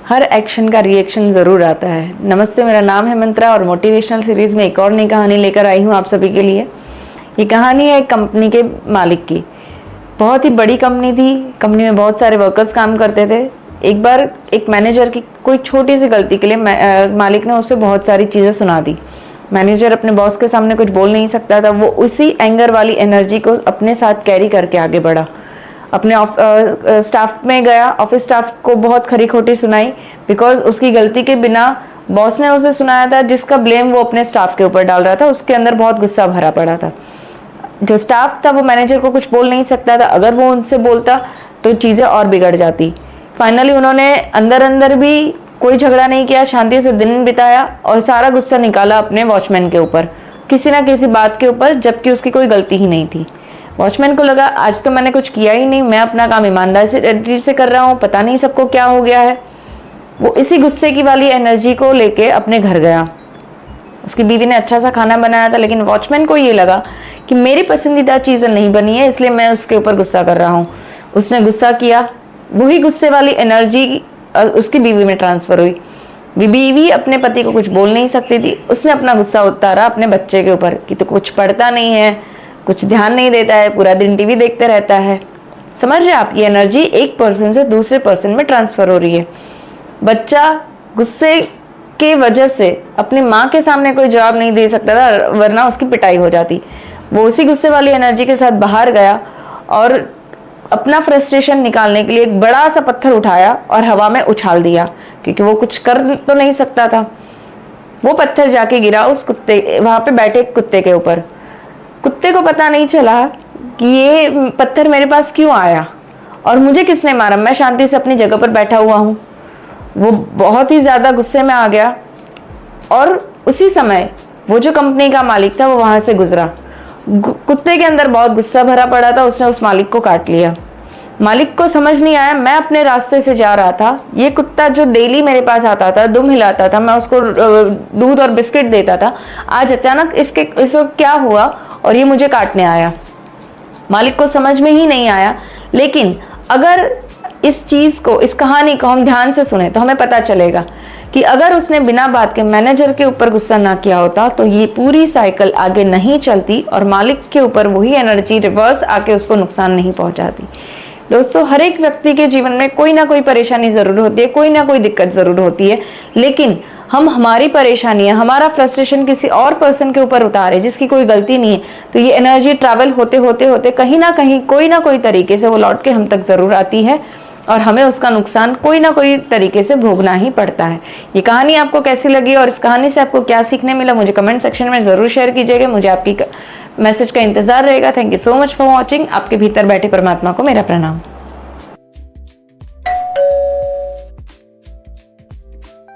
हर action का reaction ज़रूर आता है। नमस्ते, मेरा नाम है मंत्रा और मोटिवेशनल सीरीज़ में एक और नई कहानी लेकर आई हूँ आप सभी के लिए। ये कहानी है एक कंपनी के मालिक की। बहुत ही बड़ी कंपनी थी। कंपनी में बहुत सारे वर्कर्स काम करते थे। एक बार एक मैनेजर की कोई छोटी सी गलती के लिए मालिक ने उसे बहुत सारी चीज़ें सुना दी। मैनेजर अपने बॉस के सामने कुछ बोल नहीं सकता था। वो उसी एंगर वाली एनर्जी को अपने साथ कैरी करके आगे बढ़ा। अपने स्टाफ में गया, ऑफिस स्टाफ को बहुत खरी खोटी सुनाई, बिकॉज उसकी गलती के बिना बॉस ने उसे सुनाया था, जिसका ब्लेम वो अपने स्टाफ के ऊपर डाल रहा था। उसके अंदर बहुत गुस्सा भरा पड़ा था। जो स्टाफ था वो मैनेजर को कुछ बोल नहीं सकता था। अगर वो उनसे बोलता तो चीज़ें और बिगड़ जाती। फाइनली उन्होंने अंदर अंदर भी कोई झगड़ा नहीं किया, शांति से दिन बिताया और सारा गुस्सा निकाला अपने वॉचमैन के ऊपर, किसी ना किसी बात के ऊपर, जबकि उसकी कोई गलती ही नहीं थी। वॉचमैन को लगा आज तो मैंने कुछ किया ही नहीं, मैं अपना काम ईमानदारी से कर रहा हूँ, पता नहीं सबको क्या हो गया है। वो इसी गुस्से की वाली एनर्जी को लेके अपने घर गया। उसकी बीवी ने अच्छा सा खाना बनाया था, लेकिन वॉचमैन को ये लगा कि मेरी पसंदीदा चीज़ें नहीं बनी है, इसलिए मैं उसके ऊपर गुस्सा कर रहा हूँ। उसने गुस्सा किया, वही गुस्से वाली एनर्जी उसकी बीवी में ट्रांसफर हुई। बीवी अपने पति को कुछ बोल नहीं सकती थी। उसने अपना गुस्सा उतारा अपने बच्चे के ऊपर कि तो कुछ पढ़ता नहीं है, कुछ ध्यान नहीं देता है, पूरा दिन टीवी देखते रहता है। समझ रहे आप, ये एनर्जी एक पर्सन से दूसरे पर्सन में ट्रांसफर हो रही है। बच्चा गुस्से के वजह से अपनी माँ के सामने कोई जवाब नहीं दे सकता था, वरना उसकी पिटाई हो जाती। वो उसी गुस्से वाली एनर्जी के साथ बाहर गया और अपना फ्रस्ट्रेशन निकालने के लिए एक बड़ा सा पत्थर उठाया और हवा में उछाल दिया, क्योंकि वो कुछ कर तो नहीं सकता था। वो पत्थर जाके गिरा उस कुत्ते, वहां पे बैठे कुत्ते के ऊपर। कुत्ते को पता नहीं चला कि ये पत्थर मेरे पास क्यों आया और मुझे किसने मारा, मैं शांति से अपनी जगह पर बैठा हुआ हूँ। वो बहुत ही ज्यादा गुस्से में आ गया और उसी समय वो जो कंपनी का मालिक था वो वहां से गुजरा। कुत्ते के अंदर बहुत गुस्सा भरा पड़ा था। उसने उस मालिक को काट लिया। मालिक को समझ नहीं आया, मैं अपने रास्ते से जा रहा था, ये कुत्ता जो डेली मेरे पास आता था, दुम हिलाता था, मैं उसको दूध और बिस्किट देता था, आज अचानक इसको क्या हुआ और ये मुझे काटने आया। मालिक को समझ में ही नहीं आया। लेकिन अगर इस चीज को, इस कहानी को हम ध्यान से सुने तो हमें पता चलेगा कि अगर उसने बिना बात के मैनेजर के ऊपर गुस्सा ना किया होता तो ये पूरी साइकिल आगे नहीं चलती और मालिक के ऊपर वही एनर्जी रिवर्स आके उसको नुकसान नहीं पहुंचाती। दोस्तों, हर एक व्यक्ति के जीवन में कोई ना कोई परेशानी जरूर होती है, कोई ना कोई दिक्कत जरूर होती है, लेकिन हम हमारी परेशानी है, हमारा फ्रस्ट्रेशन किसी और पर्सन के ऊपर उतारे जिसकी कोई गलती नहीं है, तो ये एनर्जी ट्रैवल होते होते होते कहीं ना कहीं कोई ना कोई तरीके से वो लौट के हम तक जरूर आती है और हमें उसका नुकसान कोई ना कोई तरीके से भोगना ही पड़ता है। ये कहानी आपको कैसी लगी और इस कहानी से आपको क्या सीखने मिला, मुझे कमेंट सेक्शन में जरूर शेयर कीजिएगा। मुझे आपकी मैसेज का इंतजार रहेगा। Thank you so much for watching. आपके भीतर बैठे परमात्मा को मेरा प्रणाम।